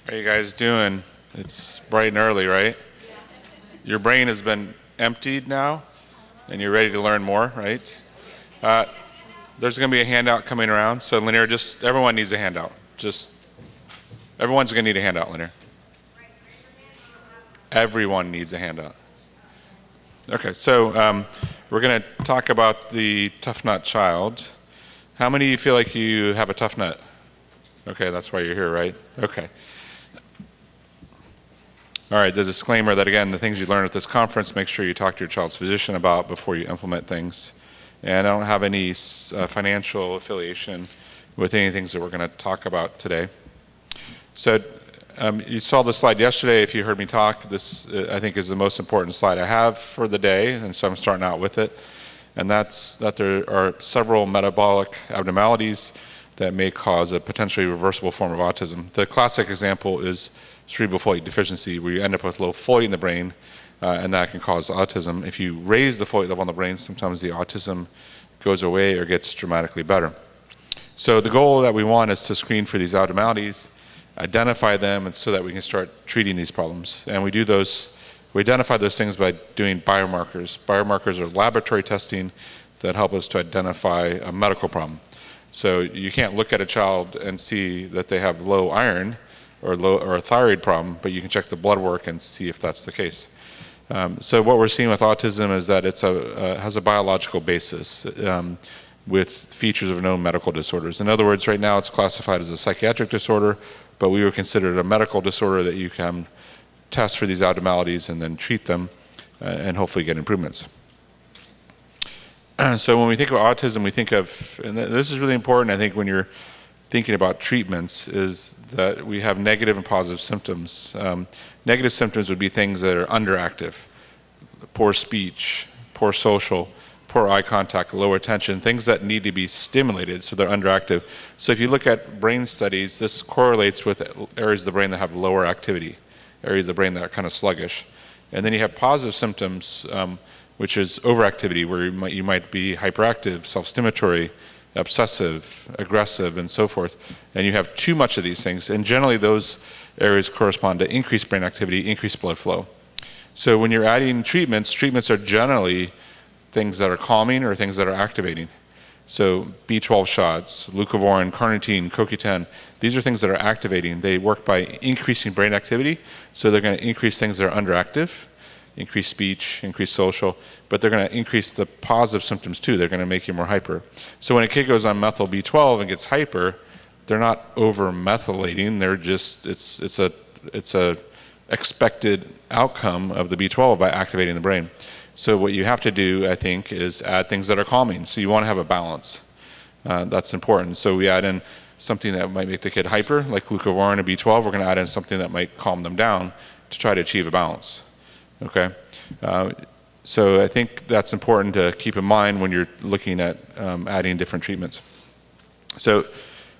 How are you guys doing? It's bright and early, right? Your brain has been emptied now, and you're ready to learn more, right? There's going to be a handout coming around, so Lanier, everyone needs a handout. Everyone's going to need a handout, Lanier. Everyone needs a handout. Okay, so we're going to talk about the tough nut child. How many of you feel like you have a tough nut? Okay, that's why you're here, right? Okay. All right, the disclaimer that, again, the things you learn at this conference, make sure you talk to your child's physician about before you implement things. And I don't have any financial affiliation with any things that we're going to talk about today. So you saw the slide yesterday. If you heard me talk, this I think is the most important slide I have for the day, and so I'm starting out with it. And that's that there are several metabolic abnormalities that may cause a potentially reversible form of autism. The classic example is cerebral folate deficiency, where you end up with low folate in the brain, and that can cause autism. If you raise the folate level in the brain, sometimes the autism goes away or gets dramatically better. So the goal that we want is to screen for these abnormalities, identify them, and so that we can start treating these problems. And we identify those things by doing biomarkers. Biomarkers are laboratory testing that help us to identify a medical problem. So you can't look at a child and see that they have low iron or a thyroid problem, but you can check the blood work and see if that's the case. So what we're seeing with autism is that it has a biological basis with features of known medical disorders. In other words, right now it's classified as a psychiatric disorder, but we would consider it a medical disorder that you can test for these abnormalities and then treat them and hopefully get improvements. So when we think of autism, we think of, and this is really important, I think, when you're thinking about treatments, is that we have negative and positive symptoms. Negative symptoms would be things that are underactive: poor speech, poor social, poor eye contact, low attention, things that need to be stimulated, so they're underactive. So if you look at brain studies, this correlates with areas of the brain that have lower activity, areas of the brain that are kind of sluggish. And then you have positive symptoms, which is overactivity, where you might be hyperactive, self-stimulatory, obsessive, aggressive, and so forth. And you have too much of these things. And generally those areas correspond to increased brain activity, increased blood flow. So when you're adding treatments are generally things that are calming or things that are activating. So B12 shots, leucovorin, carnitine, CoQ10, these are things that are activating. They work by increasing brain activity, so they're going to increase things that are underactive, increase speech, increase social, but they're going to increase the positive symptoms too. They're going to make you more hyper. So when a kid goes on methyl B12 and gets hyper, they're not over-methylating. They're just, it's a expected outcome of the B12 by activating the brain. So what you have to do, I think, is add things that are calming. So you want to have a balance. That's important. So we add in something that might make the kid hyper, like glucovorin and B12. We're going to add in something that might calm them down to try to achieve a balance. Okay? So I think that's important to keep in mind when you're looking at adding different treatments. So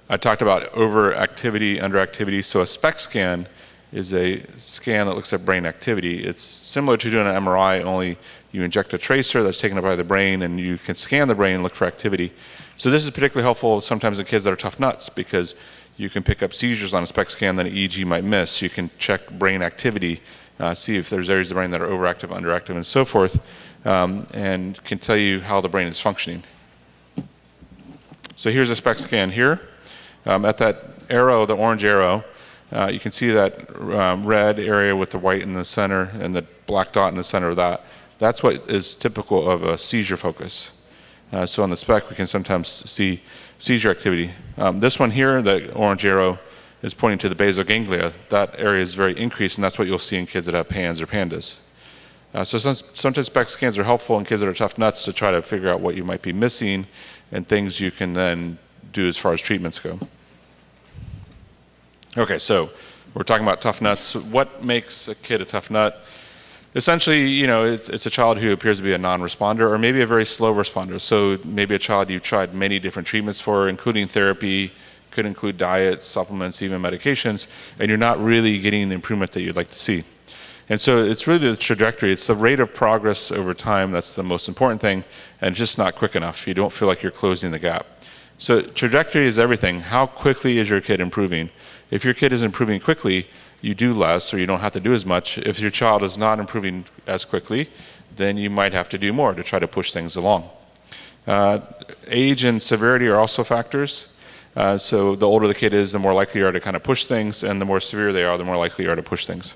I talked about overactivity, underactivity. So a SPECT scan is a scan that looks at brain activity. It's similar to doing an MRI, only you inject a tracer that's taken up by the brain, and you can scan the brain and look for activity. So this is particularly helpful sometimes in kids that are tough nuts, because you can pick up seizures on a SPECT scan that an EEG might miss. You can check brain activity, see if there's areas of the brain that are overactive, underactive, and so forth, and can tell you how the brain is functioning. So here's a SPECT scan here. At that arrow, the orange arrow, you can see that red area with the white in the center and the black dot in the center of that. That's what is typical of a seizure focus. So on the SPECT, we can sometimes see seizure activity. This one here, the orange arrow, is pointing to the basal ganglia. That area is very increased, and that's what you'll see in kids that have PANS or PANDAS. So sometimes SPECT scans are helpful in kids that are tough nuts to try to figure out what you might be missing and things you can then do as far as treatments go. Okay, so we're talking about tough nuts. What makes a kid a tough nut? Essentially, you know, it's a child who appears to be a non-responder or maybe a very slow responder. So maybe a child you've tried many different treatments for, including therapy, could include diets, supplements, even medications, and you're not really getting the improvement that you'd like to see. And so it's really the trajectory. It's the rate of progress over time that's the most important thing, and it's just not quick enough. You don't feel like you're closing the gap. So trajectory is everything. How quickly is your kid improving? If your kid is improving quickly, you do less or you don't have to do as much. If your child is not improving as quickly, then you might have to do more to try to push things along. Age and severity are also factors. So the older the kid is, the more likely you are to kind of push things, and the more severe they are, the more likely you are to push things.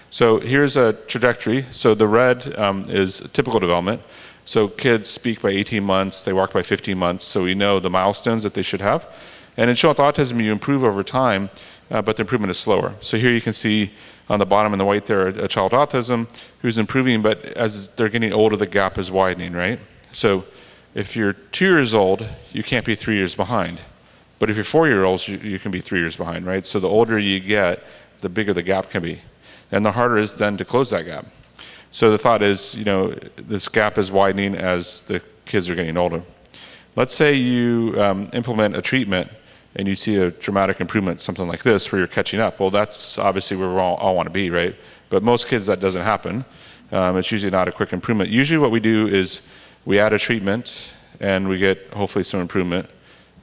So here's a trajectory. So the red is typical development. So kids speak by 18 months, they walk by 15 months, so we know the milestones that they should have. And in children with autism, you improve over time, but the improvement is slower. So here you can see on the bottom in the white there, a child with autism who's improving, but as they're getting older, the gap is widening, right? So if you're 2 years old, you can't be 3 years behind. But if you're 4-year-olds, you can be 3 years behind, right? So the older you get, the bigger the gap can be. And the harder it is then to close that gap. So the thought is, this gap is widening as the kids are getting older. Let's say you implement a treatment and you see a dramatic improvement, something like this, where you're catching up. Well, that's obviously where we all want to be, right? But most kids, that doesn't happen. It's usually not a quick improvement. Usually what we do is we add a treatment and we get hopefully some improvement.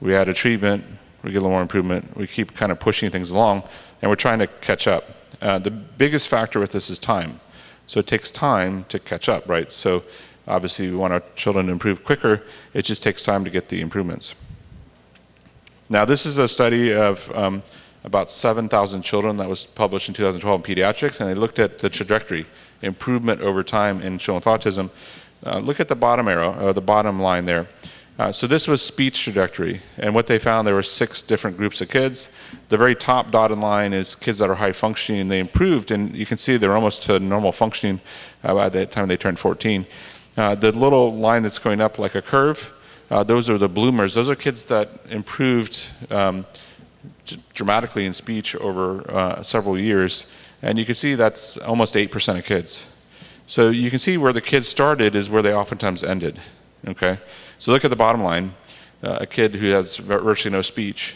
We add a treatment, we get a little more improvement. We keep kind of pushing things along, and we're trying to catch up. The biggest factor with this is time. So it takes time to catch up, right? So obviously we want our children to improve quicker. It just takes time to get the improvements. Now this is a study of about 7,000 children that was published in 2012 in pediatrics, and they looked at the trajectory, improvement over time in children with autism. Look at the bottom arrow, the bottom line there. So this was speech trajectory, and what they found, there were 6 different groups of kids. The very top dotted line is kids that are high functioning, and they improved, and you can see they're almost to normal functioning by the time they turned 14. The little line that's going up like a curve, those are the bloomers. Those are kids that improved dramatically in speech over several years, and you can see that's almost 8% of kids. So you can see where the kids started is where they oftentimes ended, okay? So look at the bottom line, a kid who has virtually no speech,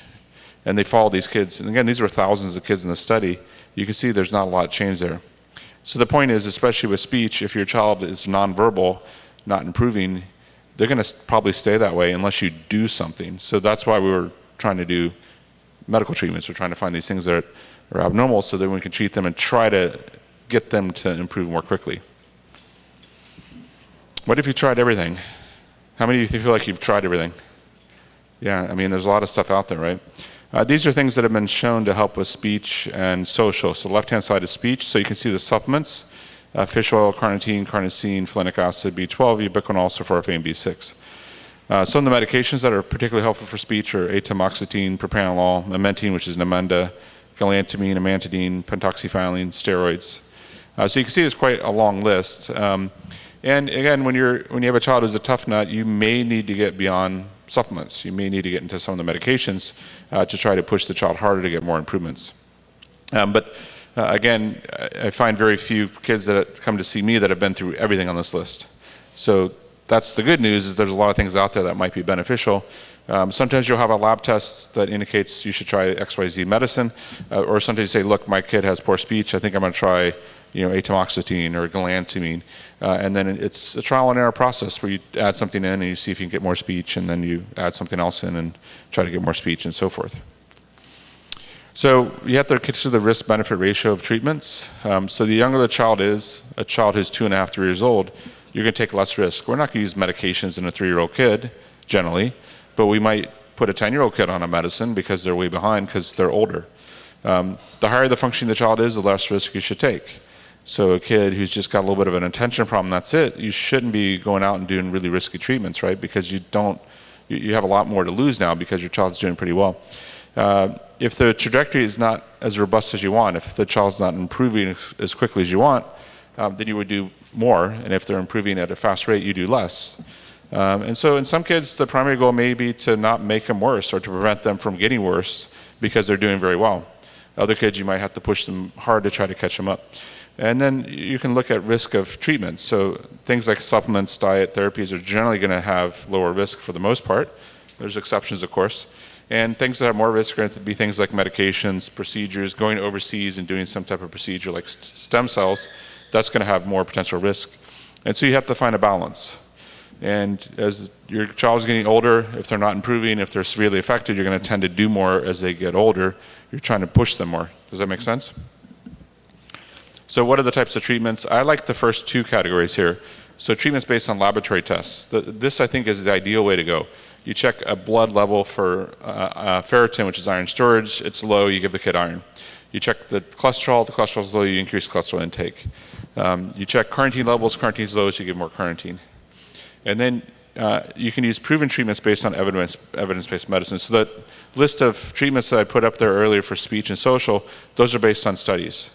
and they follow these kids. And again, these were thousands of kids in the study. You can see there's not a lot of change there. So the point is, especially with speech, if your child is nonverbal, not improving, they're going to probably stay that way unless you do something. So that's why we were trying to do medical treatments. We're trying to find these things that are abnormal so that we can treat them and try to get them to improve more quickly. What if you tried everything? How many of you feel like you've tried everything? Yeah, I mean, there's a lot of stuff out there, right? These are things that have been shown to help with speech and social. So the left-hand side is speech. So you can see the supplements, fish oil, carnitine, carnosine, folinic acid, B12, ubiquinol, sulforaphane, and B6. Some of the medications that are particularly helpful for speech are atomoxetine, propranolol, memantine, which is Namenda, galantamine, amantadine, pentoxifylline, steroids. So you can see there's quite a long list. And again, when you have a child who's a tough nut, you may need to get beyond supplements. You may need to get into some of the medications to try to push the child harder to get more improvements. But again, I find very few kids that come to see me that have been through everything on this list. So that's the good news, is there's a lot of things out there that might be beneficial. Sometimes you'll have a lab test that indicates you should try XYZ medicine, or sometimes you say, look, my kid has poor speech, I think I'm going to try atomoxetine or galantamine, and then it's a trial and error process where you add something in and you see if you can get more speech, and then you add something else in and try to get more speech and so forth. So you have to consider the risk-benefit ratio of treatments. So the younger the child is, a child who's 2.5, 3 years old, you're going to take less risk. We're not going to use medications in a 3-year-old kid, generally, but we might put a 10-year-old kid on a medicine because they're way behind because they're older. The higher the functioning the child is, the less risk you should take. So a kid who's just got a little bit of an attention problem, that's it. You shouldn't be going out and doing really risky treatments, right? Because you have a lot more to lose now because your child's doing pretty well. If the trajectory is not as robust as you want, if the child's not improving as quickly as you want, then you would do more. And if they're improving at a fast rate, you do less. And so in some kids, the primary goal may be to not make them worse or to prevent them from getting worse because they're doing very well. Other kids, you might have to push them hard to try to catch them up. And then you can look at risk of treatment. So things like supplements, diet, therapies are generally going to have lower risk for the most part. There's exceptions, of course. And things that have more risk are going to be things like medications, procedures, going overseas and doing some type of procedure like stem cells. That's going to have more potential risk. And so you have to find a balance. And as your child is getting older, if they're not improving, if they're severely affected, you're going to tend to do more as they get older. You're trying to push them more. Does that make sense? So what are the types of treatments? I like the first two categories here. So treatments based on laboratory tests. This, I think, is the ideal way to go. You check a blood level for ferritin, which is iron storage. It's low, you give the kid iron. You check the cholesterol is low, you increase cholesterol intake. You check carnitine levels, carnitine is low, so you give more carnitine. And then you can use proven treatments based on evidence-based medicine. So that list of treatments that I put up there earlier for speech and social, those are based on studies.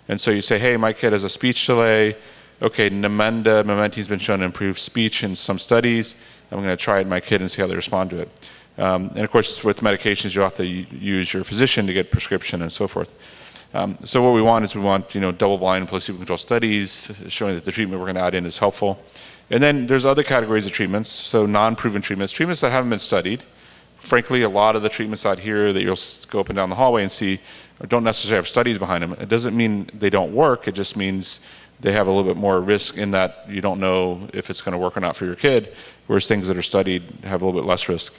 And so you say, hey, my kid has a speech delay. Okay, mementine's been shown to improve speech in some studies. I'm going to try it in my kid and see how they respond to it. And of course, with medications, you have to use your physician to get prescription and so forth. So what we want is double-blind placebo-controlled studies showing that the treatment we're going to add in is helpful. And then there's other categories of treatments, so non-proven treatments that haven't been studied. Frankly, a lot of the treatments out here that you'll go up and down the hallway and see don't necessarily have studies behind them. It doesn't mean they don't work, it just means they have a little bit more risk in that you don't know if it's going to work or not for your kid, whereas things that are studied have a little bit less risk.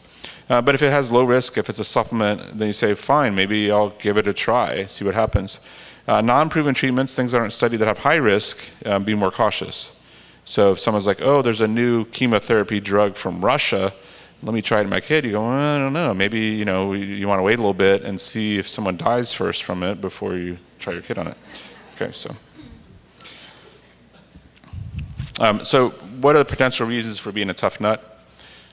But if it has low risk, if it's a supplement, then you say, fine, maybe I'll give it a try, see what happens. Non-proven treatments, things that aren't studied that have high risk, be more cautious. So if someone's like, oh, there's a new chemotherapy drug from Russia, let me try it in my kid. You go, well, I don't know. Maybe, you want to wait a little bit and see if someone dies first from it before you try your kid on it. Okay, so what are the potential reasons for being a tough nut?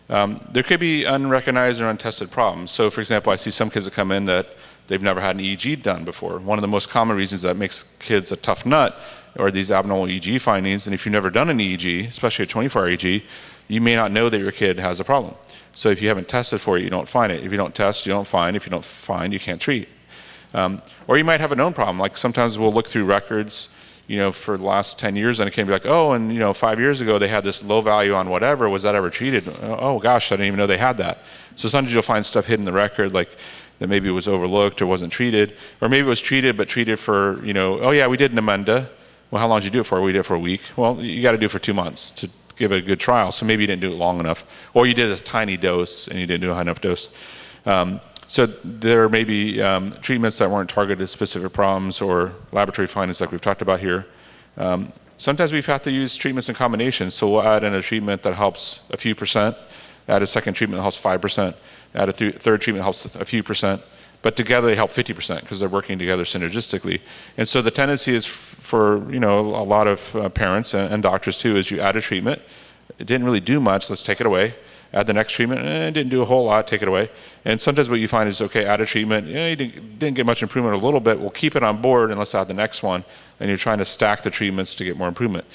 There could be unrecognized or untested problems. So for example, I see some kids that come in that they've never had an EEG done before. One of the most common reasons that makes kids a tough nut are these abnormal EEG findings. And if you've never done an EEG, especially a 24-hour EEG, you may not know that your kid has a problem. So if you haven't tested for it, you don't find it. If you don't test, you don't find. If you don't find, you can't treat. Or you might have a known problem. Like sometimes we'll look through records, for the last 10 years, and it can be like, oh, and 5 years ago they had this low value on whatever. Was that ever treated? Oh gosh, I didn't even know they had that. So sometimes you'll find stuff hidden in the record, like that maybe it was overlooked or wasn't treated, or maybe it was treated but treated for, oh yeah, we did Namenda. Well, how long did you do it for? We did it for a week. Well, you got to do it for 2 months to give it a good trial. So maybe you didn't do it long enough, or you did a tiny dose and you didn't do a high enough dose. So there may be treatments that weren't targeted at specific problems or laboratory findings like we've talked about here. Sometimes we've had to use treatments in combination. So we'll add in a treatment that helps a few percent, add a second treatment that helps 5%, add a third treatment that helps a few percent, but together they help 50% because they're working together synergistically. And so the tendency is for a lot of parents and doctors too, is you add a treatment, it didn't really do much, let's take it away. Add the next treatment, it didn't do a whole lot, take it away. And sometimes what you find is, okay, add a treatment, you didn't get much improvement a little bit, we'll keep it on board and let's add the next one. And you're trying to stack the treatments to get more improvement.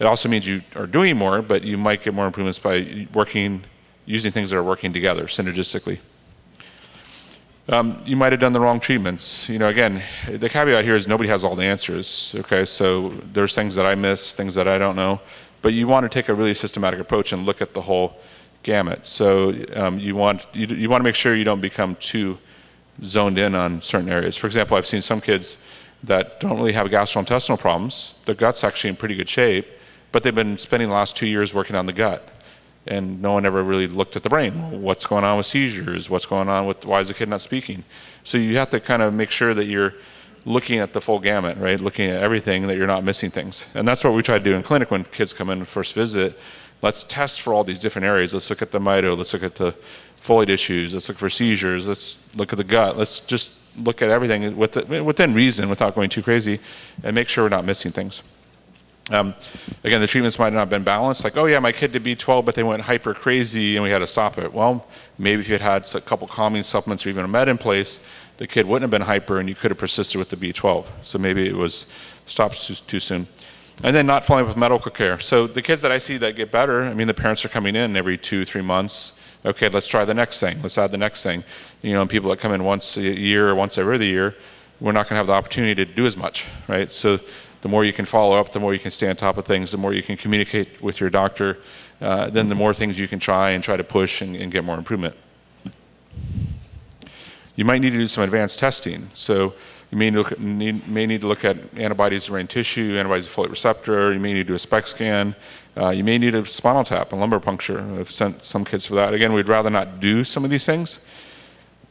It also means you are doing more, but you might get more improvements by using things that are working together synergistically. You might have done the wrong treatments. Again, the caveat here is nobody has all the answers, okay? So there's things that I miss, things that I don't know, but you want to take a really systematic approach and look at the whole gamut. So you want to make sure you don't become too zoned in on certain areas. For example, I've seen some kids that don't really have gastrointestinal problems. The gut's actually in pretty good shape, but they've been spending the last 2 years working on the gut. And no one ever really looked at the brain. What's going on with seizures? What's going on with, why is the kid not speaking? So you have to kind of make sure that you're looking at the full gamut, right? Looking at everything, that you're not missing things. And that's what we try to do in clinic when kids come in first visit. Let's test for all these different areas. Let's look at the mito, let's look at the folate issues, let's look for seizures, let's look at the gut. Let's just look at everything within reason, without going too crazy, and make sure we're not missing things. Again, the treatments might not have been balanced, like, oh yeah, my kid did B12, but they went hyper crazy and we had to stop it. Well, maybe if you had a couple calming supplements or even a med in place, the kid wouldn't have been hyper and you could have persisted with the B12. So maybe it was stopped too soon. And then not following up with medical care. So the kids that I see that get better, the parents are coming in every 2-3 months. Okay, let's try the next thing. Let's add the next thing. And people that come in once a year or once every other year, we're not going to have the opportunity to do as much, right? So the more you can follow up, the more you can stay on top of things, the more you can communicate with your doctor, then the more things you can try to push and get more improvement. You might need to do some advanced testing. So you may need to look at antibodies around tissue, antibodies to folate receptor. You may need to do a SPECT scan. You may need a spinal tap, a lumbar puncture. I've sent some kids for that. Again, we'd rather not do some of these things.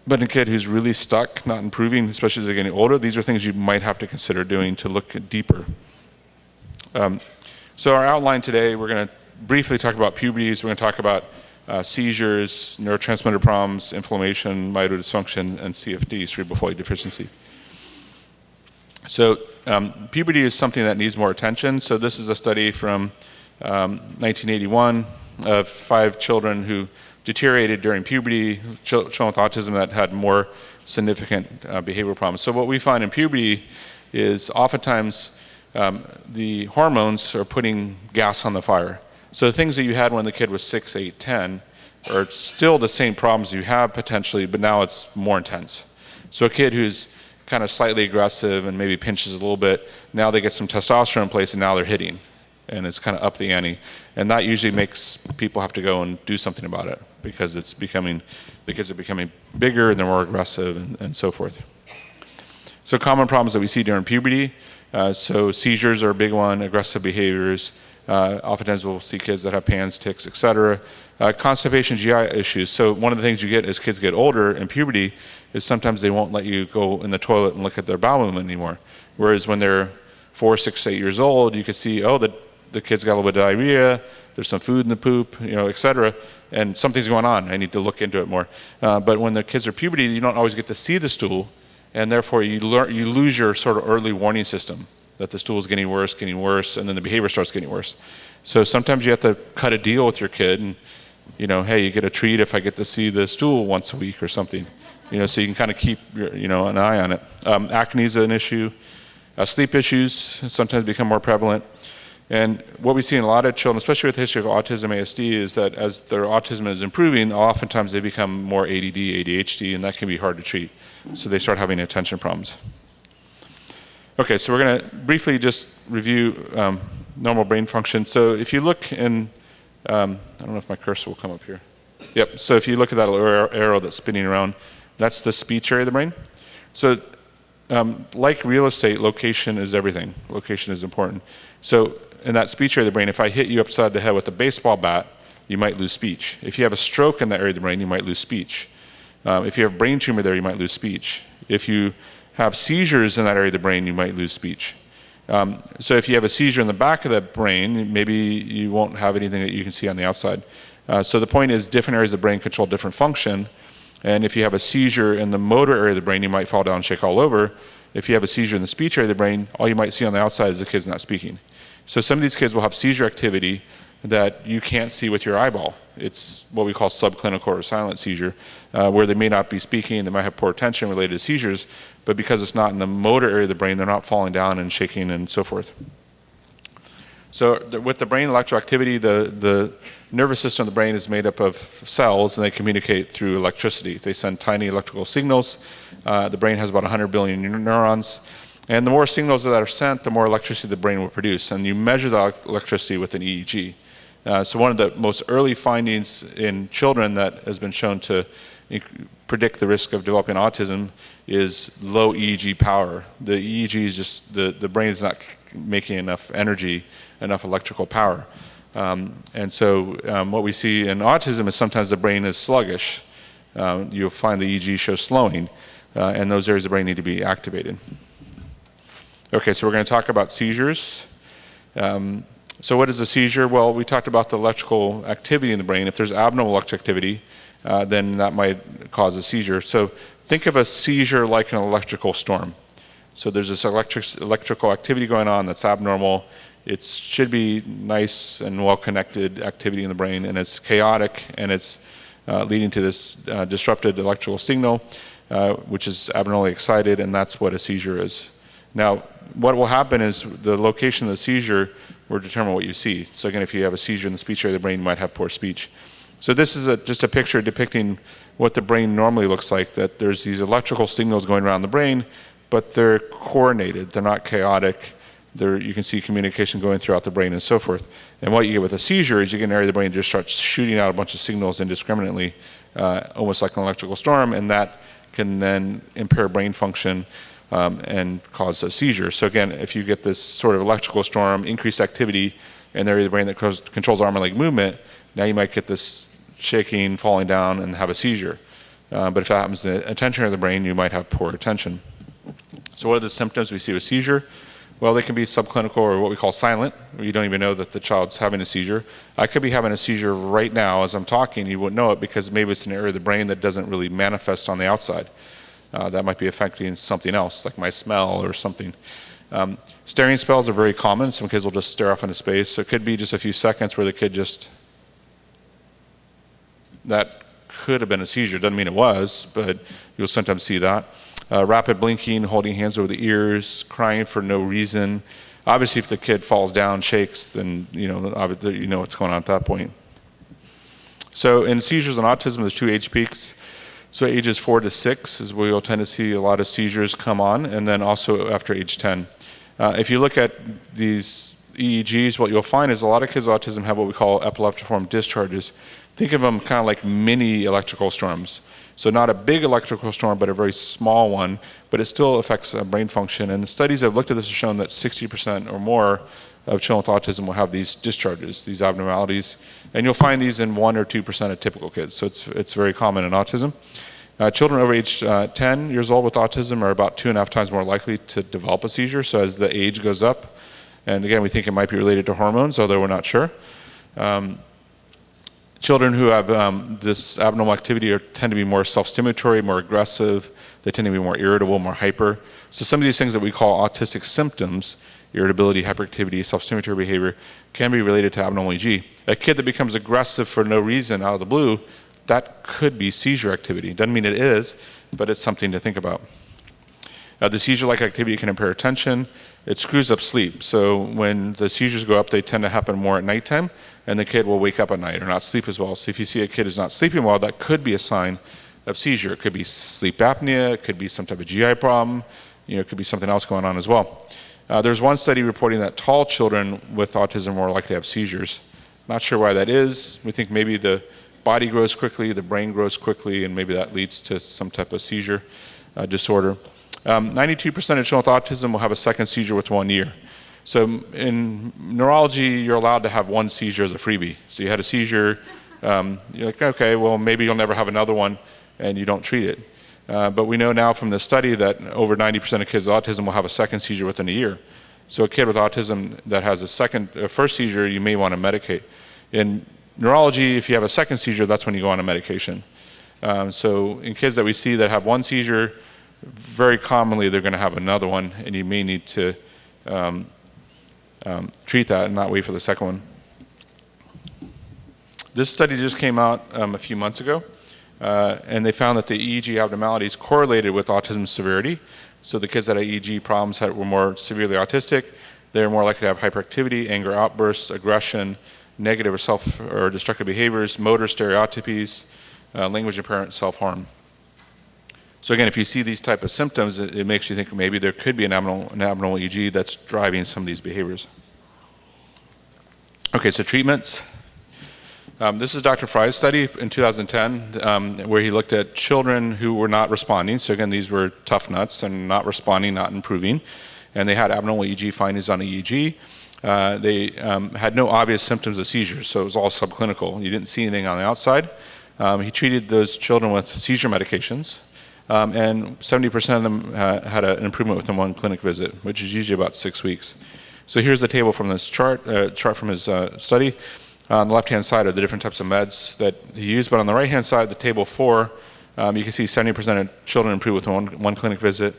But in a kid who's really stuck, not improving, especially as they're getting older, these are things you might have to consider doing to look deeper. So our outline today, we're going to briefly talk about puberties. We're going to talk about seizures, neurotransmitter problems, inflammation, mitotic dysfunction, and CFD, cerebral folate deficiency. So puberty is something that needs more attention. So this is a study from 1981 of 5 children who deteriorated during puberty, children with autism that had more significant behavioral problems. So what we find in puberty is oftentimes the hormones are putting gas on the fire. So the things that you had when the kid was 6, 8, 10 are still the same problems you have potentially, but now it's more intense. So a kid who's kind of slightly aggressive and maybe pinches a little bit, now they get some testosterone in place and now they're hitting. And it's kind of up the ante. And that usually makes people have to go and do something about it because the kids are becoming bigger and they're more aggressive and so forth. So common problems that we see during puberty. So seizures are a big one, aggressive behaviors. Oftentimes we'll see kids that have PANS, tics, etc. Constipation, GI issues. So one of the things you get as kids get older in puberty is sometimes they won't let you go in the toilet and look at their bowel movement anymore. Whereas when they're 4, 6, 8 years old, you can see, oh, the kid's got a little bit of diarrhea, there's some food in the poop, etc., and something's going on. I need to look into it more. But when the kids are puberty, you don't always get to see the stool, and therefore you lose your sort of early warning system that the stool is getting worse, and then the behavior starts getting worse. So sometimes you have to cut a deal with your kid, and hey, you get a treat if I get to see the stool once a week or something, so you can kind of keep an eye on it. Acne is an issue. Sleep issues sometimes become more prevalent. And what we see in a lot of children, especially with the history of autism, ASD, is that as their autism is improving, oftentimes they become more ADD, ADHD, and that can be hard to treat. So they start having attention problems. Okay, so we're going to briefly just review normal brain function. So if you look in, I don't know if my cursor will come up here. Yep, so if you look at that little arrow that's spinning around, that's the speech area of the brain. So like real estate, location is everything. Location is important. So in that speech area of the brain, if I hit you upside the head with a baseball bat, you might lose speech. If you have a stroke in that area of the brain, you might lose speech. If you have a brain tumor there, you might lose speech. If you have seizures in that area of the brain, you might lose speech. So if you have a seizure in the back of the brain, maybe you won't have anything that you can see on the outside. So the point is different areas of the brain control different function. And if you have a seizure in the motor area of the brain, you might fall down and shake all over. If you have a seizure in the speech area of the brain, all you might see on the outside is the kid's not speaking. So some of these kids will have seizure activity that you can't see with your eyeball. It's what we call subclinical or silent seizure, where they may not be speaking, they might have poor attention related to seizures, but because it's not in the motor area of the brain, they're not falling down and shaking and so forth. So with the brain electroactivity, the nervous system of the brain is made up of cells, and they communicate through electricity. They send tiny electrical signals. The brain has about 100 billion neurons. And the more signals that are sent, the more electricity the brain will produce. And you measure the electricity with an EEG. So one of the most early findings in children that has been shown to predict the risk of developing autism is low EEG power. The EEG is just, the brain is not making enough energy, enough electrical power. And so what we see in autism is sometimes the brain is sluggish. You'll find the EEG shows slowing, and those areas of the brain need to be activated. Okay, so we're going to talk about seizures. So what is a seizure? Well, we talked about the electrical activity in the brain. If there's abnormal electrical activity, then that might cause a seizure. So think of a seizure like an electrical storm. So there's this electrical activity going on that's abnormal. It should be nice and well-connected activity in the brain, and it's chaotic, and it's leading to this disrupted electrical signal, which is abnormally excited, and that's what a seizure is. Now, what will happen is the location of the seizure will determine what you see. So again, if you have a seizure in the speech area of the brain, you might have poor speech. So this is just a picture depicting what the brain normally looks like, that there's these electrical signals going around the brain, but they're coordinated, they're not chaotic. You can see communication going throughout the brain and so forth. And what you get with a seizure is you get an area of the brain that just starts shooting out a bunch of signals indiscriminately, almost like an electrical storm, and that can then impair brain function and cause a seizure. So again, if you get this sort of electrical storm, increased activity, an area of the brain that controls arm and leg movement, now you might get this shaking, falling down, and have a seizure. But if that happens in the attention area of the brain, you might have poor attention. So what are the symptoms we see with seizure? Well, they can be subclinical or what we call silent, where you don't even know that the child's having a seizure. I could be having a seizure right now as I'm talking. You wouldn't know it because maybe it's an area of the brain that doesn't really manifest on the outside. That might be affecting something else, like my smell or something. Staring spells are very common. Some kids will just stare off into space. So it could be just a few seconds where the kid just, that could have been a seizure. Doesn't mean it was, but you'll sometimes see that. Rapid blinking, holding hands over the ears, crying for no reason. Obviously, if the kid falls down, shakes, then you know what's going on at that point. So in seizures and autism, there's 2 age peaks. So ages 4 to 6 is where you'll tend to see a lot of seizures come on, and then also after age 10. If you look at these EEGs, what you'll find is a lot of kids with autism have what we call epileptiform discharges. Think of them kind of like mini electrical storms. So not a big electrical storm, but a very small one, but it still affects brain function. And the studies that have looked at this have shown that 60% or more of children with autism will have these discharges, these abnormalities. And you'll find these in 1 or 2% of typical kids. So it's very common in autism. Children over age 10 years old with autism are about 2.5 times more likely to develop a seizure. So as the age goes up, and again, we think it might be related to hormones, although we're not sure. Children who have this abnormal activity tend to be more self-stimulatory, more aggressive. They tend to be more irritable, more hyper. So some of these things that we call autistic symptoms, irritability, hyperactivity, self-stimulatory behavior, can be related to abnormal EEG. A kid that becomes aggressive for no reason out of the blue, that could be seizure activity. Doesn't mean it is, but it's something to think about. The seizure-like activity can impair attention. It screws up sleep. So when the seizures go up, they tend to happen more at nighttime, and the kid will wake up at night or not sleep as well. So if you see a kid who's not sleeping well, that could be a sign of seizure. It could be sleep apnea. It could be some type of GI problem. It could be something else going on as well. There's one study reporting that tall children with autism are more likely to have seizures. Not sure why that is. We think maybe the body grows quickly, the brain grows quickly, and maybe that leads to some type of seizure disorder. 92% of children with autism will have a second seizure with 1 year. So in neurology, you're allowed to have 1 seizure as a freebie. So you had a seizure, you're like, okay, well, maybe you'll never have another one, and you don't treat it. But we know now from the study that over 90% of kids with autism will have a second seizure within a year. So a kid with autism that has a first seizure, you may want to medicate. In neurology, if you have a second seizure, that's when you go on a medication. So in kids that we see that have 1 seizure, very commonly they're going to have another one, and you may need to treat that and not wait for the second one. This study just came out a few months ago, and they found that the EEG abnormalities correlated with autism severity. So the kids that had EEG problems were more severely autistic. They were more likely to have hyperactivity, anger outbursts, aggression, negative or destructive behaviors, motor stereotypies, language impairment, self-harm. So again, if you see these type of symptoms, it makes you think maybe there could be an abnormal EEG that's driving some of these behaviors. Okay, so treatments. This is Dr. Fry's study in 2010, where he looked at children who were not responding. So again, these were tough nuts and not responding, not improving. And they had abnormal EEG findings on EEG. They had no obvious symptoms of seizures, so it was all subclinical. You didn't see anything on the outside. He treated those children with seizure medications. And 70% of them had an improvement within 1 clinic visit, which is usually about 6 weeks. So here's the table from this chart from his study. On the left-hand side are the different types of meds that he used, but on the right-hand side, the table 4, you can see 70% of children improved within one clinic visit.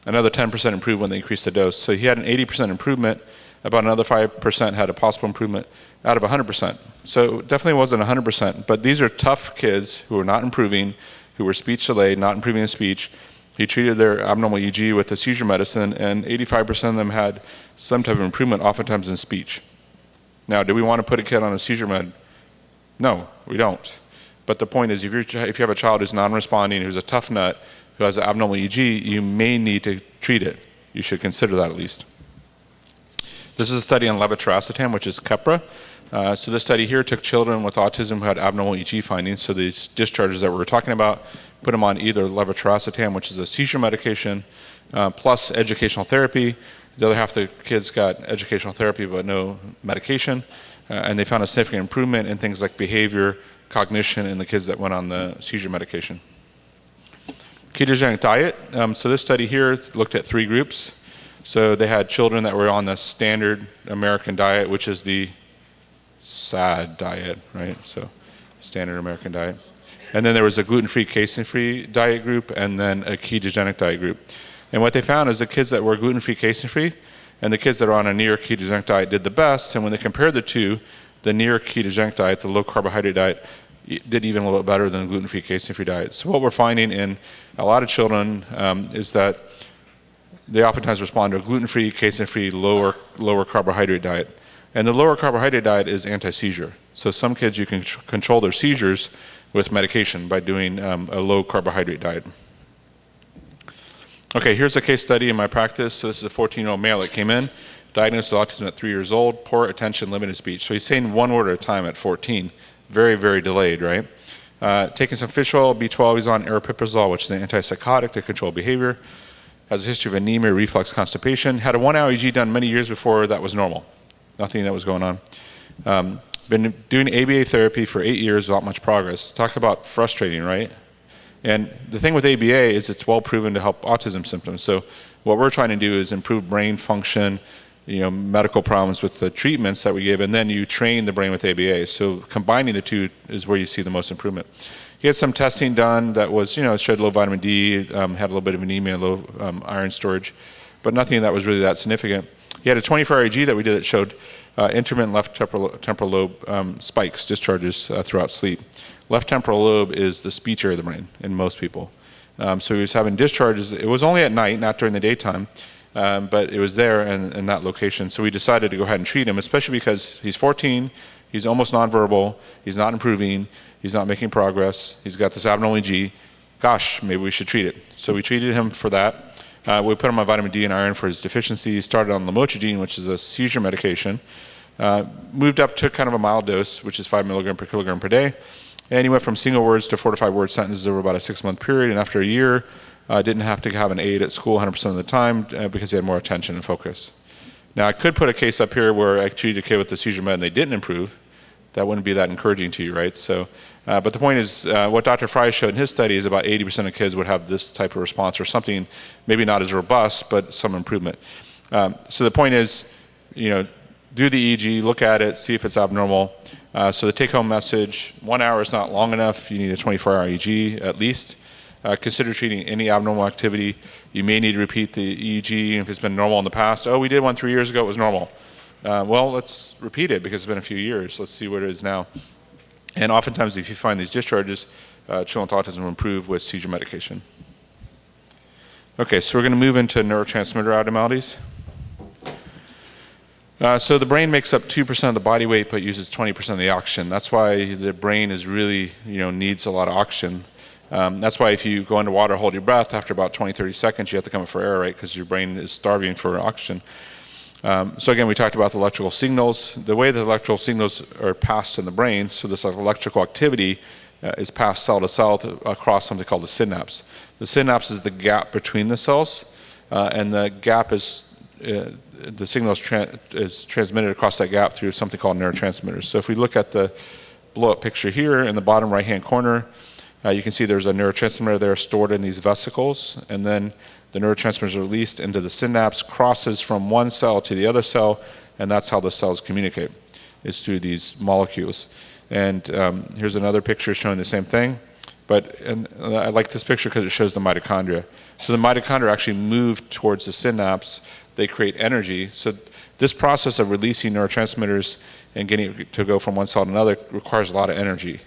Another 10% improved when they increased the dose. So he had an 80% improvement. About another 5% had a possible improvement out of 100%. So it definitely wasn't 100%, but these are tough kids who are not improving, who were speech delayed, not improving in speech. He treated their abnormal EEG with the seizure medicine, and 85% of them had some type of improvement, oftentimes in speech. Now, do we want to put a kid on a seizure med? No, we don't. But the point is, if you have a child who's non-responding, who's a tough nut, who has an abnormal EEG, you may need to treat it. You should consider that at least. This is a study on levetiracetam, which is Keppra. So this study here took children with autism who had abnormal EEG findings, so these discharges that we were talking about, put them on either levetiracetam, which is a seizure medication, plus educational therapy, The other half of the kids got educational therapy but no medication. And they found a significant improvement in things like behavior, cognition in the kids that went on the seizure medication. Ketogenic diet. So this study here looked at 3 groups. So they had children that were on the standard American diet, which is the SAD diet, right? So standard American diet. And then there was a gluten-free, casein-free diet group, and then a ketogenic diet group. And what they found is the kids that were gluten-free, casein-free, and the kids that are on a near ketogenic diet did the best. And when they compared the two, the near ketogenic diet, the low carbohydrate diet, did even a little bit better than the gluten-free, casein-free diet. So what we're finding in a lot of children is that they oftentimes respond to a gluten-free, casein-free, lower carbohydrate diet. And the lower carbohydrate diet is anti-seizure. So some kids, you can control their seizures with medication by doing a low carbohydrate diet. Okay, here's a case study in my practice. So this is a 14-year-old male that came in, diagnosed with autism at 3 years old, poor attention, limited speech. So he's saying 1 word at a time at 14. Very, very delayed, right? Taking some fish oil, B12, he's on aripiprazole, which is an antipsychotic to control behavior. Has a history of anemia, reflux, constipation. Had a 1-hour EEG done many years before that was normal. Nothing that was going on. Been doing ABA therapy for 8 years without much progress. Talk about frustrating, right? And the thing with ABA is it's well proven to help autism symptoms. So what we're trying to do is improve brain function, medical problems with the treatments that we give, and then you train the brain with ABA. So combining the two is where you see the most improvement. He had some testing done that was, showed low vitamin D, had a little bit of anemia, low iron storage, but nothing that was really that significant. He had a 24-hour EEG that we did that showed intermittent left temporal lobe spikes, discharges throughout sleep. Left temporal lobe is the speech area of the brain in most people. So he was having discharges. It was only at night, not during the daytime, but it was there in that location. So we decided to go ahead and treat him, especially because he's 14, he's almost nonverbal, he's not improving, he's not making progress, he's got this abnormal EEG. Gosh, maybe we should treat it. So we treated him for that. We put him on vitamin D and iron for his deficiency. He started on lamotrigine, which is a seizure medication. Moved up to kind of a mild dose, which is 5 milligram per kilogram per day. And he went from single words to 4 to 5 word sentences over about a 6-month period. And after a year, didn't have to have an aide at school 100% of the time because he had more attention and focus. Now, I could put a case up here where I treated a kid with the seizure med and they didn't improve. That wouldn't be that encouraging to you, right? So, but the point is, what Dr. Fry showed in his study is about 80% of kids would have this type of response or something, maybe not as robust, but some improvement. So the point is, do the EEG, look at it, see if it's abnormal. So the take-home message, 1 hour is not long enough. You need a 24-hour EEG at least. Consider treating any abnormal activity. You may need to repeat the EEG if it's been normal in the past. Oh, we did one 3 years ago, it was normal. Well, let's repeat it because it's been a few years. Let's see what it is now. And oftentimes, if you find these discharges, children with autism will improve with seizure medication. Okay, so we're going to move into neurotransmitter abnormalities. So the brain makes up 2% of the body weight, but uses 20% of the oxygen. That's why the brain is really, needs a lot of oxygen. That's why if you go underwater, hold your breath, after about 20, 30 seconds, you have to come up for air, right? Because your brain is starving for oxygen. So again, we talked about the electrical signals. The way the electrical signals are passed in the brain, so this electrical activity is passed cell to cell across something called the synapse. The synapse is the gap between the cells, and the gap is, the signal is transmitted across that gap through something called neurotransmitters. So if we look at the blow-up picture here in the bottom right-hand corner, you can see there's a neurotransmitter there stored in these vesicles, and then the neurotransmitters are released into the synapse, crosses from one cell to the other cell, and that's how the cells communicate, is through these molecules. And here's another picture showing the same thing, and I like this picture because it shows the mitochondria. So the mitochondria actually move towards the synapse, they create energy. So this process of releasing neurotransmitters and getting it to go from one cell to another requires a lot of energy.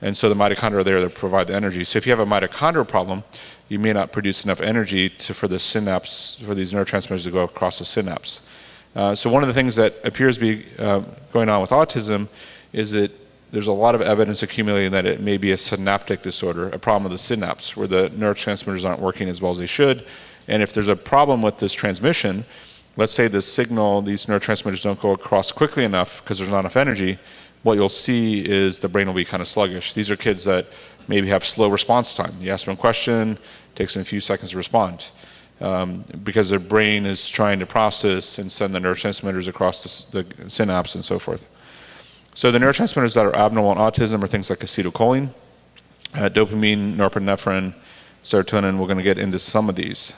And so the mitochondria are there to provide the energy. So if you have a mitochondrial problem, you may not produce enough energy for the synapse, for these neurotransmitters to go across the synapse. So one of the things that appears to be going on with autism is that there's a lot of evidence accumulating that it may be a synaptic disorder, a problem with the synapse, where the neurotransmitters aren't working as well as they should. And if there's a problem with this transmission, let's say the signal, these neurotransmitters don't go across quickly enough because there's not enough energy, what you'll see is the brain will be kind of sluggish. These are kids that maybe have slow response time. You ask them a question, it takes them a few seconds to respond. because their brain is trying to process and send the neurotransmitters across the synapse and so forth. So the neurotransmitters that are abnormal in autism are things like acetylcholine, dopamine, norepinephrine, serotonin. We're going to get into some of these.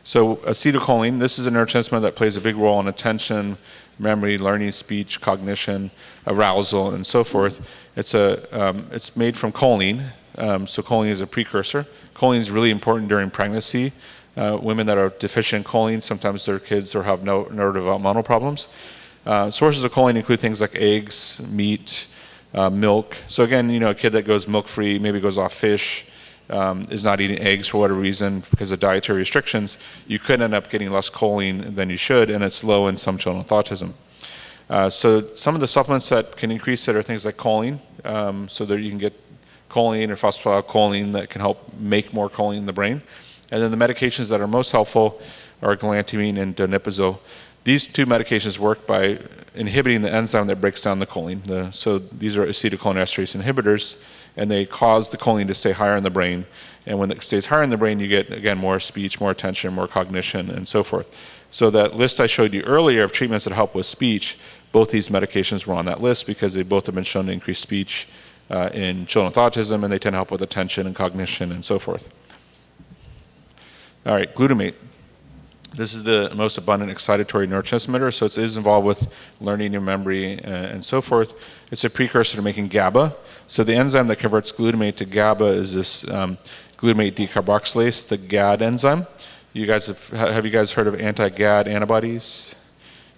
So acetylcholine, this is a neurotransmitter that plays a big role in attention, memory, learning, speech, cognition, arousal, and so forth. It's made from choline. So choline is a precursor. Choline is really important during pregnancy. Women that are deficient in choline, sometimes their kids or have neurodevelopmental problems. Sources of choline include things like eggs, meat, milk. So again, a kid that goes milk-free, maybe goes off fish, is not eating eggs for whatever reason because of dietary restrictions, you could end up getting less choline than you should, and it's low in some children with autism. So some of the supplements that can increase it are things like choline, so that you can get choline or phosphatidylcholine that can help make more choline in the brain. And then the medications that are most helpful are galantamine and donepezil. These two medications work by inhibiting the enzyme that breaks down the choline. So these are acetylcholinesterase inhibitors, and they cause the choline to stay higher in the brain. And when it stays higher in the brain, you get, again, more speech, more attention, more cognition, and so forth. So that list I showed you earlier of treatments that help with speech, both these medications were on that list because they both have been shown to increase speech in children with autism, and they tend to help with attention and cognition and so forth. All right, glutamate. This is the most abundant excitatory neurotransmitter, so it is involved with learning and memory and so forth. It's a precursor to making GABA. So the enzyme that converts glutamate to GABA is this glutamate decarboxylase, the GAD enzyme. You guys have you guys heard of anti-GAD antibodies?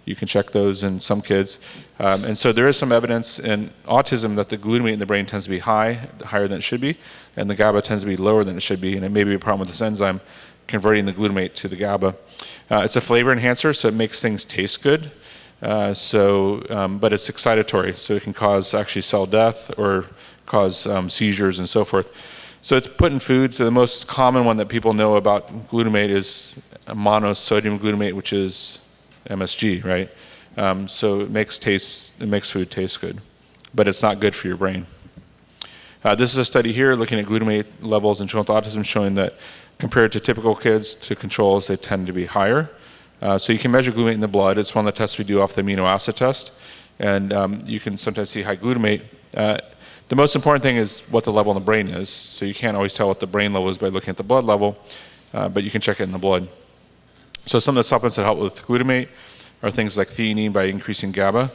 You can check those in some kids. And so there is some evidence in autism that the glutamate in the brain tends to be higher than it should be, and the GABA tends to be lower than it should be, and it may be a problem with this enzyme converting the glutamate to the GABA. It's a flavor enhancer, so it makes things taste good. But it's excitatory, so it can cause actually cell death or cause seizures and so forth. So it's put in food. So the most common one that people know about glutamate is monosodium glutamate, which is MSG, right? So it makes food taste good, but it's not good for your brain. This is a study here looking at glutamate levels in children with autism, showing that compared to typical kids to controls, they tend to be higher. So you can measure glutamate in the blood. It's one of the tests we do off the amino acid test, and you can sometimes see high glutamate. The most important thing is what the level in the brain is. So you can't always tell what the brain level is by looking at the blood level, but you can check it in the blood. So some of the supplements that help with glutamate are things like theanine by increasing GABA,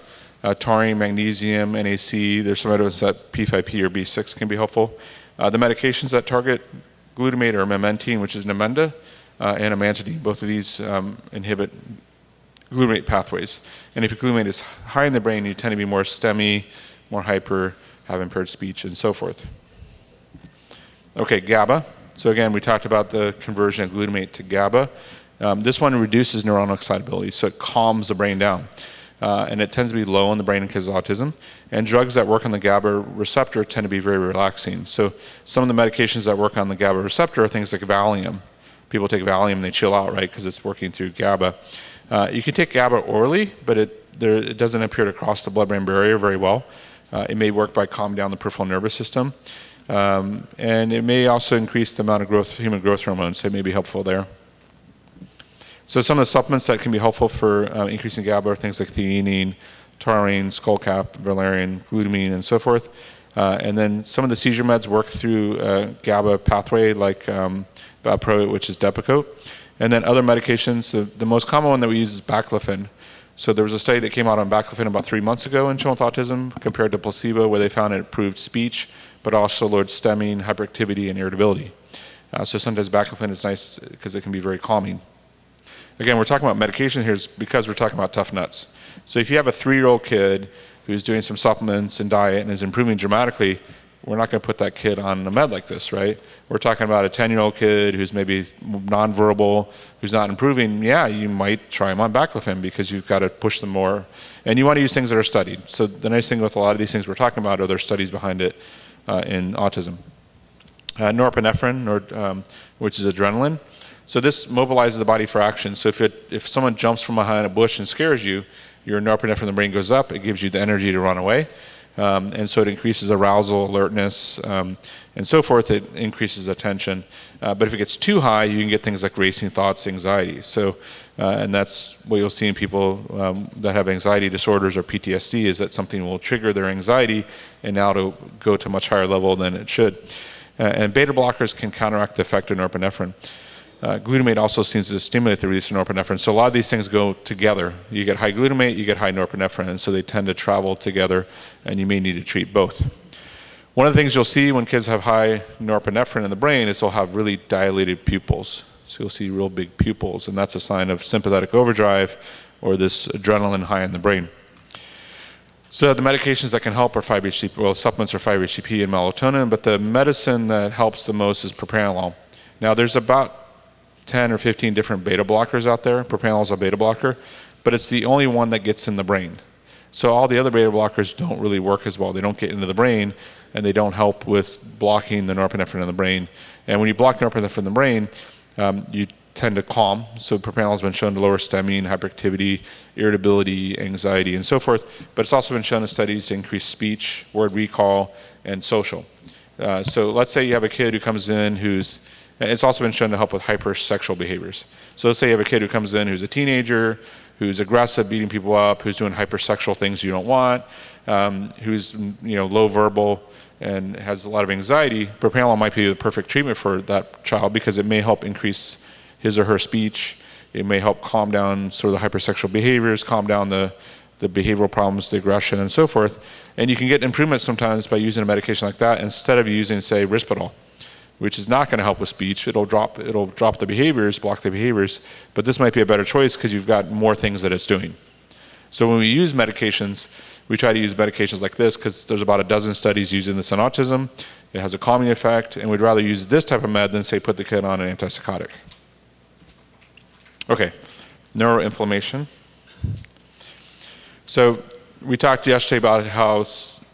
taurine, magnesium, NAC. There's some evidence that P5P or B6 can be helpful. The medications that target glutamate are memantine, which is Namenda, and amantadine. Both of these inhibit glutamate pathways. And if your glutamate is high in the brain, you tend to be more STEMI, more hyper, have impaired speech, and so forth. Okay, GABA. So again, we talked about the conversion of glutamate to GABA. This one reduces neuronal excitability, so it calms the brain down. And it tends to be low in the brain in kids with autism. And drugs that work on the GABA receptor tend to be very relaxing. So some of the medications that work on the GABA receptor are things like Valium. People take Valium and they chill out, right, because it's working through GABA. You can take GABA orally, but it doesn't appear to cross the blood-brain barrier very well. It may work by calming down the peripheral nervous system. And it may also increase the amount of human growth hormones, so it may be helpful there. So some of the supplements that can be helpful for increasing GABA are things like theanine, taurine, skullcap, valerian, glutamine, and so forth. And then some of the seizure meds work through GABA pathway, like Valproate, which is Depakote. And then other medications, the most common one that we use is baclofen. So there was a study that came out on baclofen about 3 months ago in children with autism compared to placebo, where they found it improved speech, but also lowered stemming, hyperactivity, and irritability. So sometimes baclofen is nice because it can be very calming. Again, we're talking about medication here because we're talking about tough nuts. So if you have a 3-year-old kid who's doing some supplements and diet and is improving dramatically, we're not going to put that kid on a med like this, right? We're talking about a 10-year-old kid who's maybe nonverbal, who's not improving. Yeah, you might try him on baclofen because you've got to push them more. And you want to use things that are studied. So the nice thing with a lot of these things we're talking about are there studies behind it in autism. Norepinephrine, which is adrenaline. So this mobilizes the body for action. So if someone jumps from behind a bush and scares you, your norepinephrine in the brain goes up. It gives you the energy to run away. and so it increases arousal, alertness, and so forth. It increases attention. But if it gets too high, you can get things like racing thoughts, anxiety. So, and that's what you'll see in people that have anxiety disorders or PTSD, is that something will trigger their anxiety, and now it'll go to a much higher level than it should. And beta blockers can counteract the effect of norepinephrine. Glutamate also seems to stimulate the release of norepinephrine. So a lot of these things go together. You get high glutamate, you get high norepinephrine, and so they tend to travel together, and you may need to treat both. One of the things you'll see when kids have high norepinephrine in the brain is they'll have really dilated pupils. So you'll see real big pupils, and that's a sign of sympathetic overdrive or this adrenaline high in the brain. So the medications that can help are 5-HTP, well, supplements are 5-HTP and melatonin, but the medicine that helps the most is propranolol. Now there's about 10 or 15 different beta blockers out there. Propranolol is a beta blocker, but it's the only one that gets in the brain. So all the other beta blockers don't really work as well. They don't get into the brain, and they don't help with blocking the norepinephrine in the brain. And when you block norepinephrine in the brain, you tend to calm. So propranolol has been shown to lower stemming, hyperactivity, irritability, anxiety, and so forth. But it's also been shown in studies to increase speech, word recall, and social. So let's say you have a kid who comes in who's, it's also been shown to help with hypersexual behaviors. So let's say you have a kid who comes in who's a teenager, who's aggressive, beating people up, who's doing hypersexual things you don't want, who's low verbal and has a lot of anxiety. Propranolol might be the perfect treatment for that child because it may help increase his or her speech. It may help calm down sort of the hypersexual behaviors, calm down the behavioral problems, the aggression, and so forth. And you can get improvement sometimes by using a medication like that instead of using, say, Risperdal, which is not going to help with speech. It'll drop the behaviors, block the behaviors, but this might be a better choice because you've got more things that it's doing. So when we use medications, we try to use medications like this because there's about a dozen studies using this in autism. It has a calming effect, and we'd rather use this type of med than, say, put the kid on an antipsychotic. Okay, neuroinflammation. So we talked yesterday about how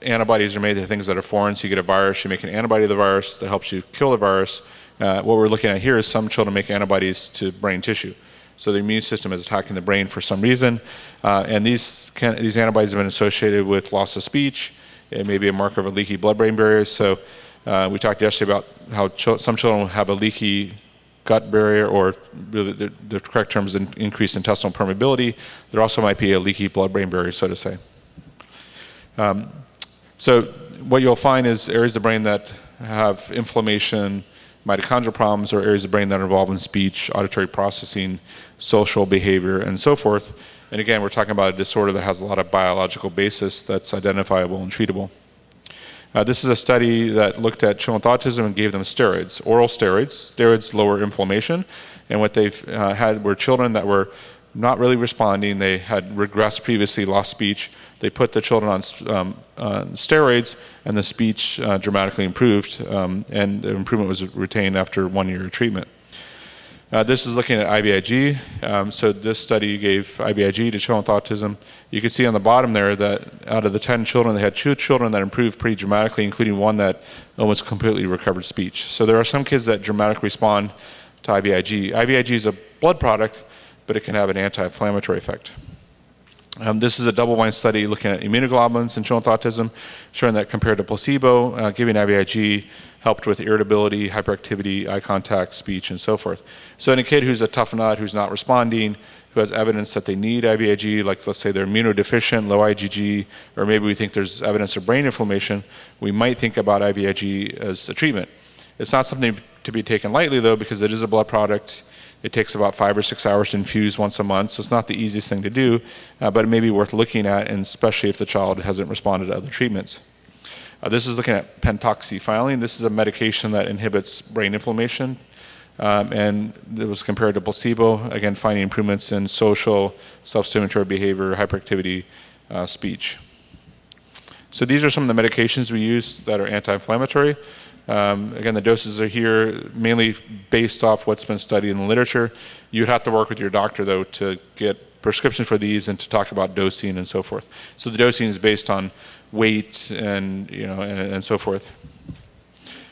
antibodies are made to things that are foreign. So you get a virus, you make an antibody to the virus that helps you kill the virus. What we're looking at here is some children make antibodies to brain tissue. So the immune system is attacking the brain for some reason. And these antibodies have been associated with loss of speech. It may be a marker of a leaky blood-brain barrier. So we talked yesterday about how some children have a leaky gut barrier, or really the correct term is increased intestinal permeability. There also might be a leaky blood-brain barrier, so to say. So what you'll find is areas of the brain that have inflammation, mitochondrial problems, or areas of the brain that are involved in speech, auditory processing, social behavior, and so forth. And again, we're talking about a disorder that has a lot of biological basis that's identifiable and treatable. This is a study that looked at children with autism and gave them steroids, oral steroids. Steroids lower inflammation, and what they've had were children that were not really responding. They had regressed previously, lost speech. They put the children on steroids, and the speech dramatically improved, and the improvement was retained after 1 year of treatment. This is looking at IVIG. So this study gave IVIG to children with autism. You can see on the bottom there that out of the 10 children, they had 2 children that improved pretty dramatically, including one that almost completely recovered speech. So there are some kids that dramatically respond to IVIG. IVIG is a blood product, but it can have an anti-inflammatory effect. This is a double-blind study looking at immunoglobulins in children with autism, showing that compared to placebo, giving IVIG helped with irritability, hyperactivity, eye contact, speech, and so forth. So in a kid who's a tough nut, who's not responding, who has evidence that they need IVIG, like let's say they're immunodeficient, low IgG, or maybe we think there's evidence of brain inflammation, we might think about IVIG as a treatment. It's not something to be taken lightly, though, because it is a blood product. It takes about 5 or 6 hours to infuse once a month, so it's not the easiest thing to do, but it may be worth looking at, and especially if the child hasn't responded to other treatments. This is looking at pentoxifylline. This is a medication that inhibits brain inflammation, and it was compared to placebo, again finding improvements in social, self-stimulatory behavior, hyperactivity, speech. So these are some of the medications we use that are anti-inflammatory. Again, the doses are here mainly based off what's been studied in the literature. You'd have to work with your doctor, though, to get prescription for these and to talk about dosing and so forth. So the dosing is based on weight and and so forth.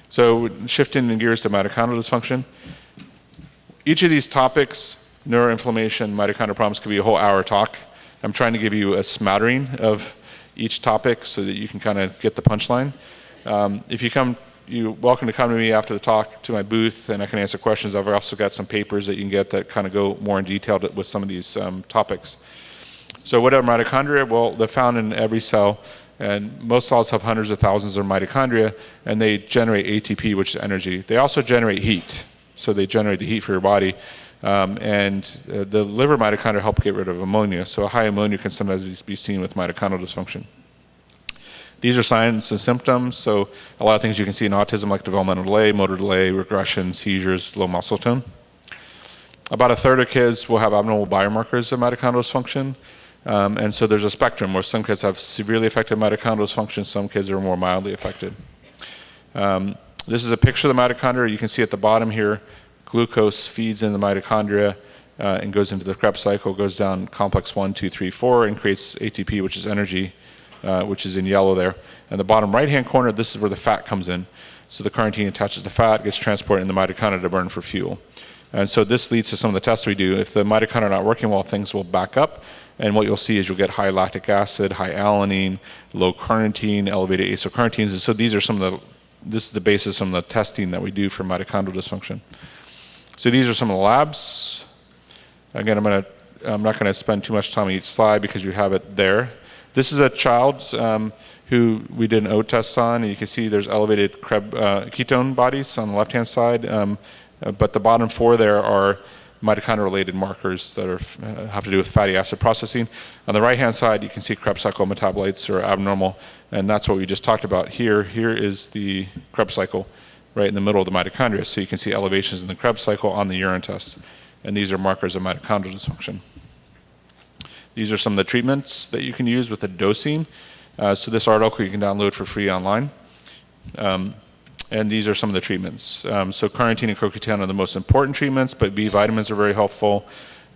So shifting gears to mitochondrial dysfunction. Each of these topics, neuroinflammation, mitochondrial problems, could be a whole hour talk. I'm trying to give you a smattering of each topic so that you can kind of get the punchline. If you come, you're welcome to come to me after the talk to my booth, and I can answer questions. I've also got some papers that you can get that kind of go more in detail with some of these topics. So what are mitochondria? Well, they're found in every cell, and most cells have hundreds of thousands of mitochondria, and they generate ATP, which is energy. They also generate heat, so they generate the heat for your body. The liver mitochondria help get rid of ammonia, so high ammonia can sometimes be seen with mitochondrial dysfunction. These are signs and symptoms, so a lot of things you can see in autism, like developmental delay, motor delay, regression, seizures, low muscle tone. About a third of kids will have abnormal biomarkers of mitochondrial dysfunction, and so there's a spectrum where some kids have severely affected mitochondrial dysfunction, some kids are more mildly affected. This is a picture of the mitochondria. You can see at the bottom here, glucose feeds in the mitochondria and goes into the Krebs cycle, goes down complex 1, 2, 3, 4, and creates ATP, which is energy, which is in yellow there. And the bottom right-hand corner, this is where the fat comes in. So the carnitine attaches to fat, gets transported in the mitochondria to burn for fuel. And so this leads to some of the tests we do. If the mitochondria are not working well, things will back up. And what you'll see is you'll get high lactic acid, high alanine, low carnitine, elevated acylcarnitines. And so these are this is the basis of the testing that we do for mitochondrial dysfunction. So these are some of the labs. Again, I'm not going to spend too much time on each slide because you have it there. This is a child who we did an OAT test on, and you can see there's elevated ketone bodies on the left-hand side, but the bottom 4 there are mitochondria-related markers that have to do with fatty acid processing. On the right-hand side, you can see Krebs cycle metabolites are abnormal, and that's what we just talked about here. Here is the Krebs cycle right in the middle of the mitochondria, so you can see elevations in the Krebs cycle on the urine test, and these are markers of mitochondrial dysfunction. These are some of the treatments that you can use with the dosing. So this article you can download for free online. And these are some of the treatments. So carnitine and CoQ10 are the most important treatments, but B vitamins are very helpful.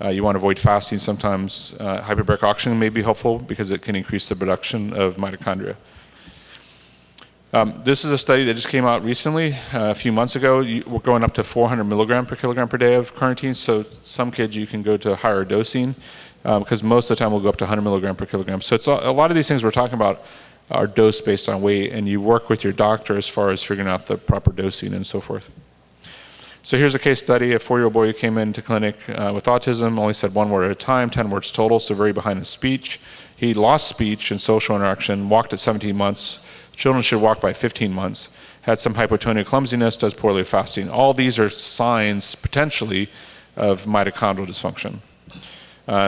You want to avoid fasting sometimes. Hyperbaric oxygen may be helpful because it can increase the production of mitochondria. This is a study that just came out recently, a few months ago. We're going up to 400 milligram per kilogram per day of carnitine, so some kids you can go to higher dosing, because most of the time we'll go up to 100 milligram per kilogram. So it's a lot of these things we're talking about are dosed based on weight, and you work with your doctor as far as figuring out the proper dosing and so forth. So here's a case study, a 4-year-old boy who came into clinic with autism, only said 1 word at a time, 10 words total, so very behind in speech. He lost speech and social interaction, walked at 17 months. Children should walk by 15 months. Had some hypotonia, clumsiness, does poorly with fasting. All these are signs, potentially, of mitochondrial dysfunction.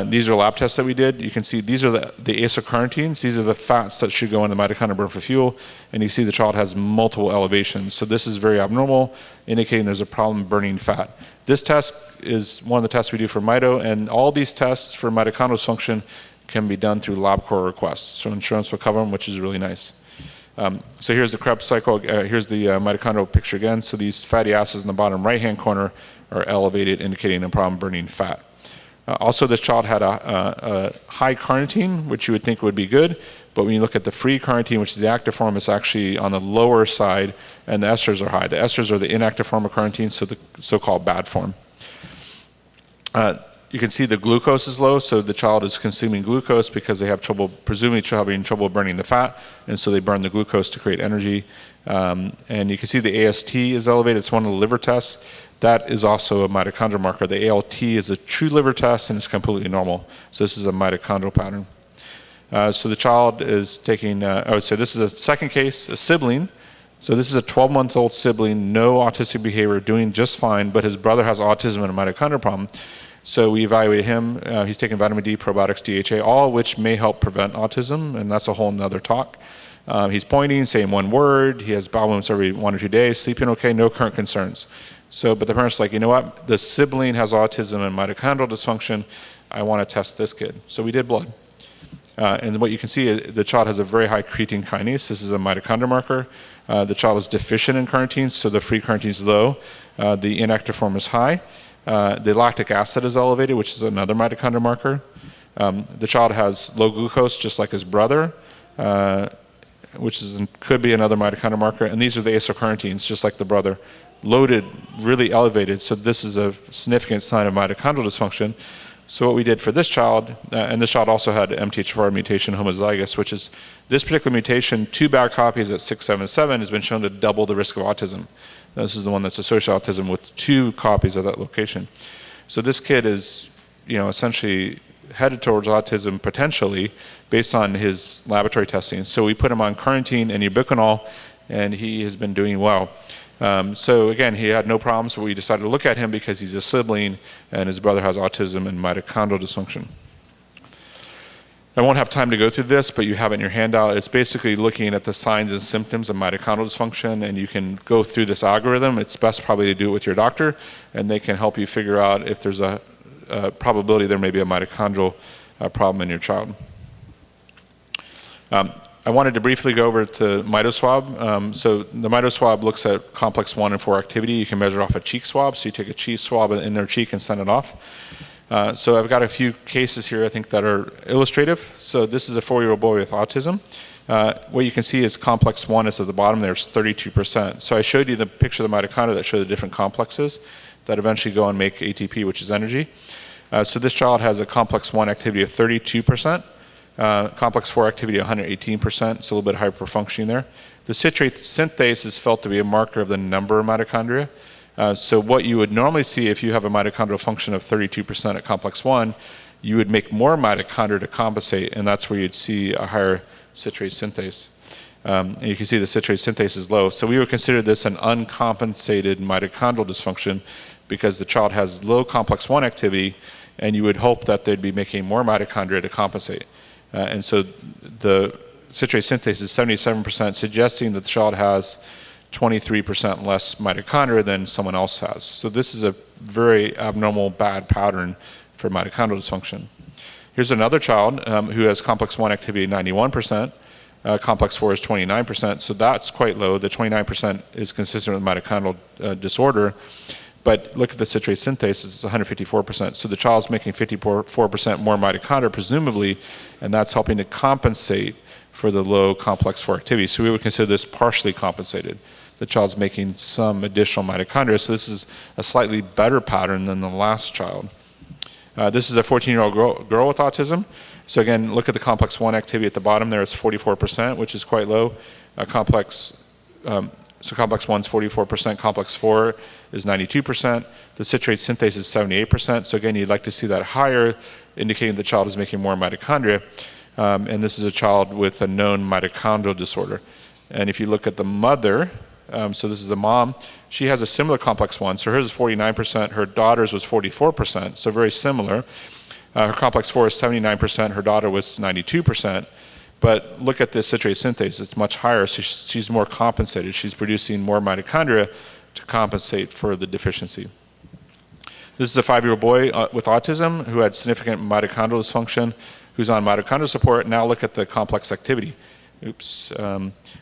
These are lab tests that we did. You can see these are the acylcarnitines. These are the fats that should go in the mitochondria burn for fuel. And you see the child has multiple elevations. So this is very abnormal, indicating there's a problem burning fat. This test is one of the tests we do for mito, and all these tests for mitochondrial dysfunction can be done through LabCorp requests. So insurance will cover them, which is really nice. So here's the Krebs cycle. Here's the mitochondrial picture again. So these fatty acids in the bottom right-hand corner are elevated, indicating a problem burning fat. Also, this child had a high carnitine, which you would think would be good, but when you look at the free carnitine, which is the active form, it's actually on the lower side, and the esters are high. The esters are the inactive form of carnitine, so the so-called bad form. You can see the glucose is low, so the child is consuming glucose because they have trouble, presumably having trouble burning the fat, and so they burn the glucose to create energy. And you can see the AST is elevated. It's one of the liver tests. That is also a mitochondrial marker. The ALT is a true liver test, and it's completely normal. So this is a mitochondrial pattern. So the child is taking, I would say this is a second case, a sibling. So this is a 12-month-old sibling, no autistic behavior, doing just fine, but his brother has autism and a mitochondrial problem. So we evaluated him. He's taking vitamin D, probiotics, DHA, all which may help prevent autism, and that's a whole nother talk. He's pointing, saying 1 word. He has bowel movements every 1 or 2 days, sleeping okay, no current concerns. So, but the parents are like, you know what? The sibling has autism and mitochondrial dysfunction. I want to test this kid. So we did blood. And what you can see, the child has a very high creatine kinase. This is a mitochondrial marker. The child is deficient in carnitine, so the free carnitine is low. The inactive form is high. The lactic acid is elevated, which is another mitochondrial marker. The child has low glucose, just like his brother, which could be another mitochondrial marker. And these are the acylcarnitines, just like the brother, loaded, really elevated. So this is a significant sign of mitochondrial dysfunction. So what we did for this child, and this child also had MTHFR mutation homozygous, which is this particular mutation, 2 bad copies at 677 has been shown to double the risk of autism. Now, this is the one that's associated with autism with 2 copies of that location. So this kid is, essentially headed towards autism potentially based on his laboratory testing. So we put him on carnitine and ubiquinol, and he has been doing well. So again, he had no problems, but we decided to look at him because he's a sibling and his brother has autism and mitochondrial dysfunction. I won't have time to go through this, but you have it in your handout. It's basically looking at the signs and symptoms of mitochondrial dysfunction, and you can go through this algorithm. It's best probably to do it with your doctor, and they can help you figure out if there's a probability there may be a mitochondrial problem in your child. I wanted to briefly go over to MitoSwab. So the MitoSwab looks at complex 1 and 4 activity. You can measure off a cheek swab. So you take a cheek swab in their cheek and send it off. So I've got a few cases here I think that are illustrative. So this is a 4-year-old boy with autism. What you can see is complex 1 is at the bottom there, it's 32%. So I showed you the picture of the mitochondria that show the different complexes that eventually go and make ATP, which is energy. So this child has a complex 1 activity of 32%. Complex 4 activity 118%, it's a little bit hyperfunctioning there. The citrate synthase is felt to be a marker of the number of mitochondria. So what you would normally see if you have a mitochondrial function of 32% at complex 1, you would make more mitochondria to compensate, and that's where you'd see a higher citrate synthase. And you can see the citrate synthase is low. So we would consider this an uncompensated mitochondrial dysfunction because the child has low complex 1 activity, and you would hope that they'd be making more mitochondria to compensate. And so the citrate synthase is 77%, suggesting that the child has 23% less mitochondria than someone else has. So this is a very abnormal, bad pattern for mitochondrial dysfunction. Here's another child who has complex 1 activity 91%, complex 4 is 29%, so that's quite low. The 29% is consistent with mitochondrial disorder. But look at the citrate synthase, it's 154%. So the child's making 54% more mitochondria, presumably, and that's helping to compensate for the low complex 4 activity. So we would consider this partially compensated. The child's making some additional mitochondria, so this is a slightly better pattern than the last child. This is a 14-year-old girl with autism. So again, look at the complex 1 activity at the bottom there, it's 44%, which is quite low. So complex 1 is 44%, complex 4 is 92%, the citrate synthase is 78%, so again, you'd like to see that higher, indicating the child is making more mitochondria, and this is a child with a known mitochondrial disorder. And if you look at the mother, so this is the mom, she has a similar complex 1, so hers is 49%, her daughter's was 44%, so very similar. Her complex 4 is 79%, her daughter was 92%. But look at the citrate synthase, it's much higher, so she's more compensated. She's producing more mitochondria to compensate for the deficiency. This is a 5-year-old boy with autism who had significant mitochondrial dysfunction, who's on mitochondrial support. Now look at the complex activity. Oops.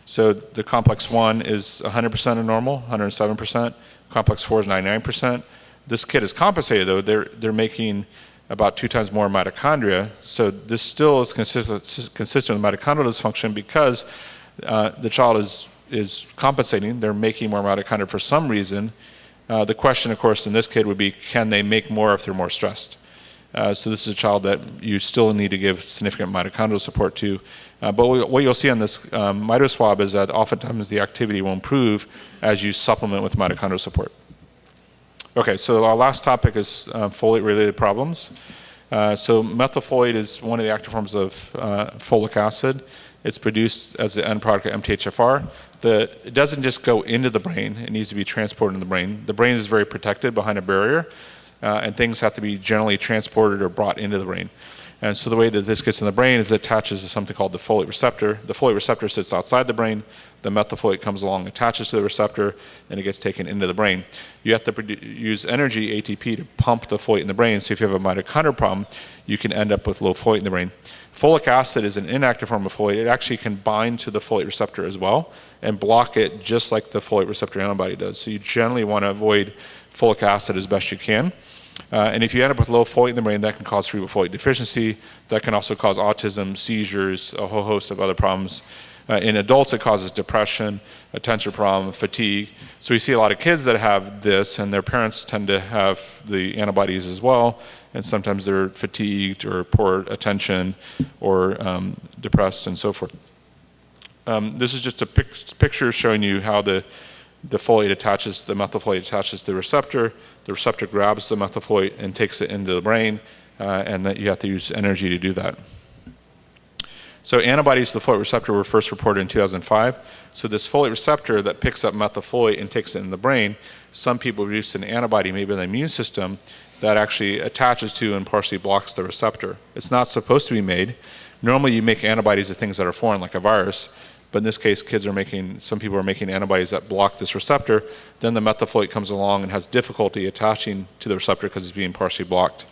So the complex 1 is 100% of normal, 107%. Complex 4 is 99%. This kid is compensated though. They're making about 2 times more mitochondria. So this still is consistent with mitochondrial dysfunction because the child is compensating. They're making more mitochondria for some reason. The question, of course, in this kid would be, can they make more if they're more stressed? So this is a child that you still need to give significant mitochondrial support to. But what you'll see on this MitoSwab is that oftentimes the activity will improve as you supplement with mitochondrial support. Okay, so our last topic is folate-related problems. So methylfolate is one of the active forms of folic acid. It's produced as the end product of MTHFR. It doesn't just go into the brain, it needs to be transported in the brain. The brain is very protected behind a barrier, and things have to be generally transported or brought into the brain. And so the way that this gets in the brain is it attaches to something called the folate receptor. The folate receptor sits outside the brain. The methylfolate comes along, attaches to the receptor, and it gets taken into the brain. You have to use energy, ATP, to pump the folate in the brain. So if you have a mitochondrial problem, you can end up with low folate in the brain. Folic acid is an inactive form of folate. It actually can bind to the folate receptor as well and block it just like the folate receptor antibody does. So you generally want to avoid folic acid as best you can. And if you end up with low folate in the brain, that can cause cerebral folate deficiency. That can also cause autism, seizures, a whole host of other problems. In adults, it causes depression, attention problem, fatigue. So we see a lot of kids that have this, and their parents tend to have the antibodies as well, and sometimes they're fatigued or poor attention or depressed and so forth. This is just a picture showing you how the folate attaches, the methylfolate attaches to the receptor grabs the methylfolate and takes it into the brain, and that you have to use energy to do that. So antibodies to the folate receptor were first reported in 2005. So this folate receptor that picks up methylfolate and takes it in the brain, some people produce an antibody, maybe in the immune system, that actually attaches to and partially blocks the receptor. It's not supposed to be made. Normally you make antibodies to things that are foreign, like a virus, but in this case, some people are making antibodies that block this receptor. Then the methylfolate comes along and has difficulty attaching to the receptor because it's being partially blocked.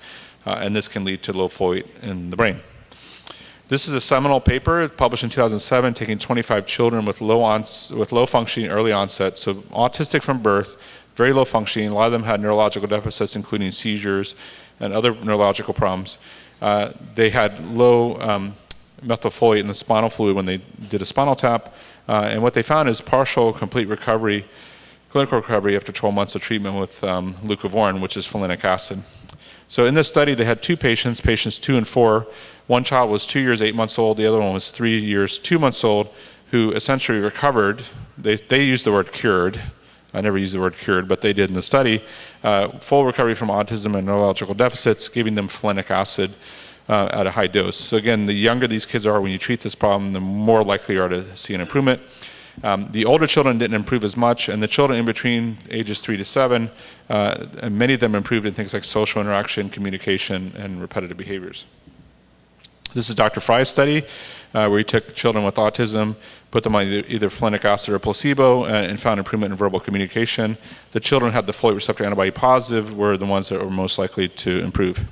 And this can lead to low folate in the brain. This is a seminal paper published in 2007, taking 25 children with low functioning early onset, so autistic from birth, very low functioning. A lot of them had neurological deficits, including seizures and other neurological problems. They had low methylfolate in the spinal fluid when they did a spinal tap, and what they found is partial complete recovery, clinical recovery after 12 months of treatment with leucovorin, which is folinic acid. So in this study, they had two patients 2 and 4. One child was 2 years, 8 months old. The other one was 3 years, 2 months old, who essentially recovered. They used the word cured. I never use the word cured, but they did in the study. Full recovery from autism and neurological deficits, giving them folinic acid at a high dose. So again, the younger these kids are when you treat this problem, the more likely you are to see an improvement. The older children didn't improve as much, and the children in between ages 3 to 7, and many of them improved in things like social interaction, communication, and repetitive behaviors. This is Dr. Fry's study, where he took children with autism, put them on either folinic acid or placebo, and found improvement in verbal communication. The children had the folate receptor antibody positive were the ones that were most likely to improve.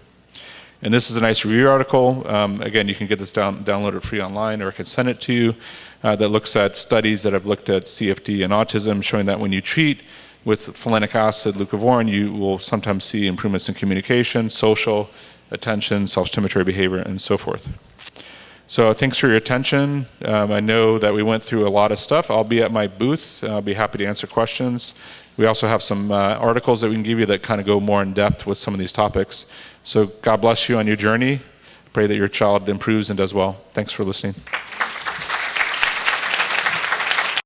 And this is a nice review article. Again, you can get this downloaded free online, or I can send it to you, that looks at studies that have looked at CFD and autism, showing that when you treat with folinic acid, leucovorin, you will sometimes see improvements in communication, social, attention, self-stimulatory behavior, and so forth. So thanks for your attention. I know that we went through a lot of stuff. I'll be at my booth. I'll be happy to answer questions. We also have some articles that we can give you that kind of go more in depth with some of these topics. So God bless you on your journey. Pray that your child improves and does well. Thanks for listening.